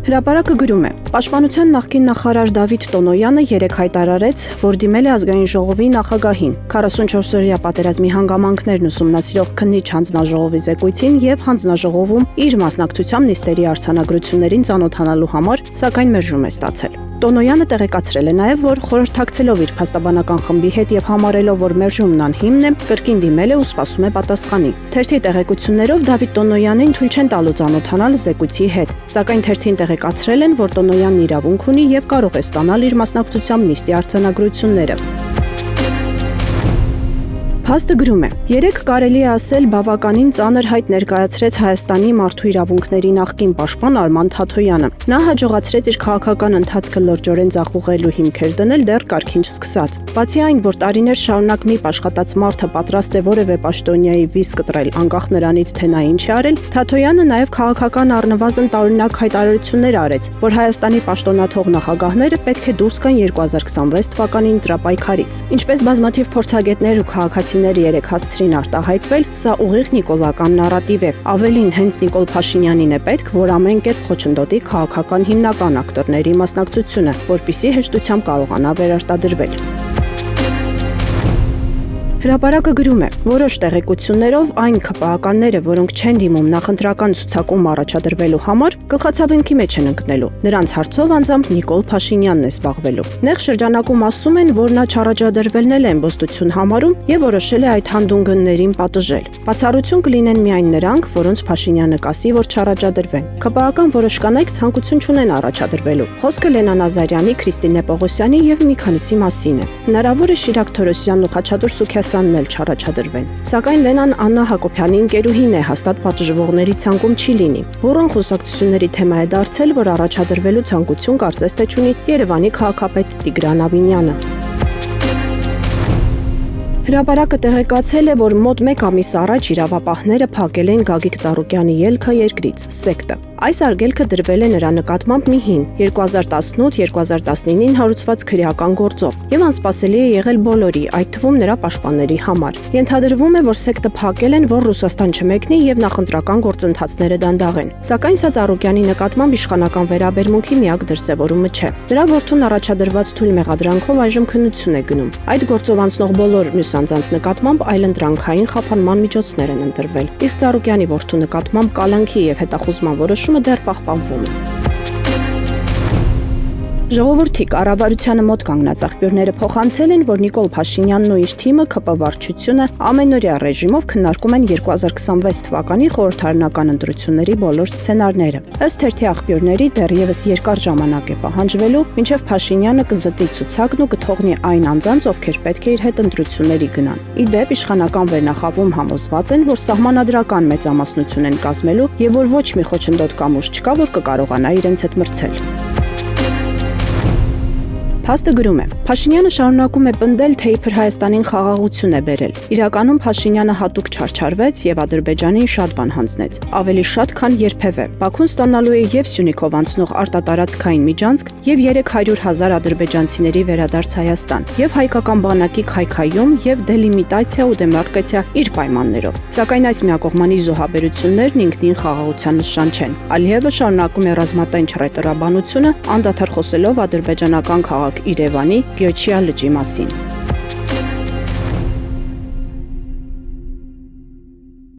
Հրապարակը գրում է. Պաշտպանության նախկին նախարար Դավիթ Տոնոյանը երեկ հայտարարեց, որ դիմել է ազգային ժողովի նախագահին 44-օրյա պատերազմի հանգամանքներն ուսումնասիրող քննիչ հանձնաժողովի զեկույցին եւ հանձնաժողովում իր մասնակցությամբ նիստերի արձանագրություններին ծանոթանալու համար, սակայն մերժում է ստացել։ Տոնոյանը տեղեկացրել է նաև, որ խորհրդակցելով իր փաստաբանական խմբի հետ եւ համարելով, որ մերժումն անհիմն է, կրկին դիմել է ու սպասում է պատասխանի։ Թերթի տեղեկություններով Դավիթ Տոնոյանին թույլ չեն տալու ծանոթանալ զեկույցի հետ, սակայն թերթին տեղեկացրել են, որ Տոնոյանն իրավունք ունի եւ կարող է ստանալ իր մասնակցությամբ նիստի արձանագրությունները։ Փաստը գրում է. երեկ կարելի է ասել բավականին ծանր հայտ ներկայացրեց Հայաստանի մարդու իրավունքների նախկին պաշտպան Արման Թաթոյանը։ Նա հաջողացրեց իր քաղաքական ընթացքը լրջորեն ձախուղելու հիմքեր դնել դեռ կարգին չսկսած։ Բացի այն, որ տարիներ շարունակ մի աշխատած մարդը պատրաստ է որևէ պաշտոնյայի վիզ կտրել անկախ նրանից, թե նա ինչ է արել, Թաթոյանը նաև քաղաքական առնվազն տարօրինակ հայտարարություններ արեց, որ Հայաստանի պաշտոնաթող նախագահները պետք է դուրս գան 2026 թվականի ընտրապայքարից։ Ինչպես բազմաթիվ փորձագետներ ու քաղաքացիներ երեք հասցրին արտահայտվել, սա ուղիղ նիկոլական նարատիվ է։ Ավելին, հենց Նիկոլ Փաշինյանին է պետք, որ ամեն կերպ խոչընդոտի քաղաքական հիմնական ակտորների մասնակցությունը, որպեսզի հեշտությամբ կարողանա վերարտադրվել։ Հրապարակը գրում է. որոշ տեղեկություններով այն ԿՊԱ-ականները, որոնք չեն դիմում նախընտրական ցուցակում առաջադրվելու համար, գլխացավանքի մեջ են ընկնելու։ Նրանց հարցով անձամբ Նիկոլ Փաշինյանն է զբաղվելու։ Նեղ շրջանակում ասում են, որ նա չառաջադրվելն էլ էմբոստություն համարում եւ որոշել է այդ հանդունգններին պատժել։ Բացառություն կլինեն միայն նրանք, որոնց Փաշինյանը կասի, որ չառաջադրվեն։ ԿՊԱ-ական որոշ կանայք ցանկություն չունեն առաջադրվելու։ Խոսքը Լենա Նազարյանի, Քրիստինե Պողոսյանի եւ մի քանիսի մասին է։ Հնարավոր է Շիրակ Թորոսյանն ու Խաչատուր Սուքիասյանն էլ չառաջադրվեն։ Սակայն Լենան Աննա Հակոբյանի ընկերուհին է, հաստատ պատժվողների ցանկում չի լինի։ Որոն խոսակցությունների թեմա է դարձել, որ առաջադրվելու ցանկություն կարծես թե չունի Երևանի քաղաքապետ Տիգրան Ավինյանը։ Հրապարակը տեղեկացել է, որ մոտ 1 ամիս առաջ իրավապահները փակել են Գագիկ Ծառուկյանի ելքը երկրից, սեկտը։ Այս արգելքը դրվել է նրա նկատմամբ մի հին 2018-2019-ին հարուցված քրեական գործով եւ անսպասելի է եղել բոլորի, այդ թվում նրա պաշտպանների համար։ Ենթադրվում է, որ սեկտը փակել են, որ Ռուսաստան չմեկնի եւ նախընտրական գործընթացները դանդաղեն։ Սակայն սա Ծառուկյանի նկատմամբ իշխանական վերաբերմունքի միակ դրսևորումը չէ։ Նրա որդուն առաջադրված թույլ մեղադրանքով այժմ քննություն է գնում։ Այդ գործով անցնող բոլոր մյուս անձանց նկատմամբ այլընտրանքային խափանման միջոցներ են ընտրվել։ Իսկ Ծառուկյանի որդու նկատմամբ կալանքի եւ հետախուզման որոշումը դեռ պահպանվում է։ Ժողովրդի կառավարությանը մոտ կանգնած աղբյուրները փոխանցել են, որ Նիկոլ Փաշինյանն ու իր թիմը ԿՊ վարչությունը ամենօրյա ռեժիմով քննարկում են 2026 թվականի խորհրդարանական ընտրությունների բոլոր սցենարները։ Ըստ թերթի աղբյուրների դեռևս երկար ժամանակ է պահանջվելու, մինչև Փաշինյանը կզտի ցուցակն ու կթողնի այն անձանց, ովքեր պետք է իր հետ ընտրությունների գնան։ Ի դեպ, իշխանական վերնախավում համոզված են, որ սահմանադրական մեծամասնություն են կազմելու եւ որ ոչ մի խոչընդոտ կամ ուժ չկա, որ կկարողանա իրենց հետ մրցել։ Փաստը գրում է. Փաշինյանը շարունակում է պնդել, թե իբր Հայաստանին խաղաղություն է բերել։ Իրականում Փաշինյանը հատուկ չարչարվեց եւ Ադրբեջանին շատ բան հանձնեց։ Ավելի շատ, քան երբևէ։ Բաքուն ստանալու է եւ Սյունիքով անցնող արտատարածքային միջանցք եւ 300,000 ադրբեջանցիների վերադարձ Հայաստան, եւ հայկական բանակի քայքայում եւ դելիմիտացիա ու դեմարկացիա իր պայմաններով։ Սակայն այս միակողմանի զոհաբերություններն ինքնին խաղաղության նշան չեն։ Ալիևը շարունակում է ռազմատենչ ռետորաբանությունը, անդադար խոսելով ադրբեջանական քաղաք Երևանի Գյոչիա լճի մասին։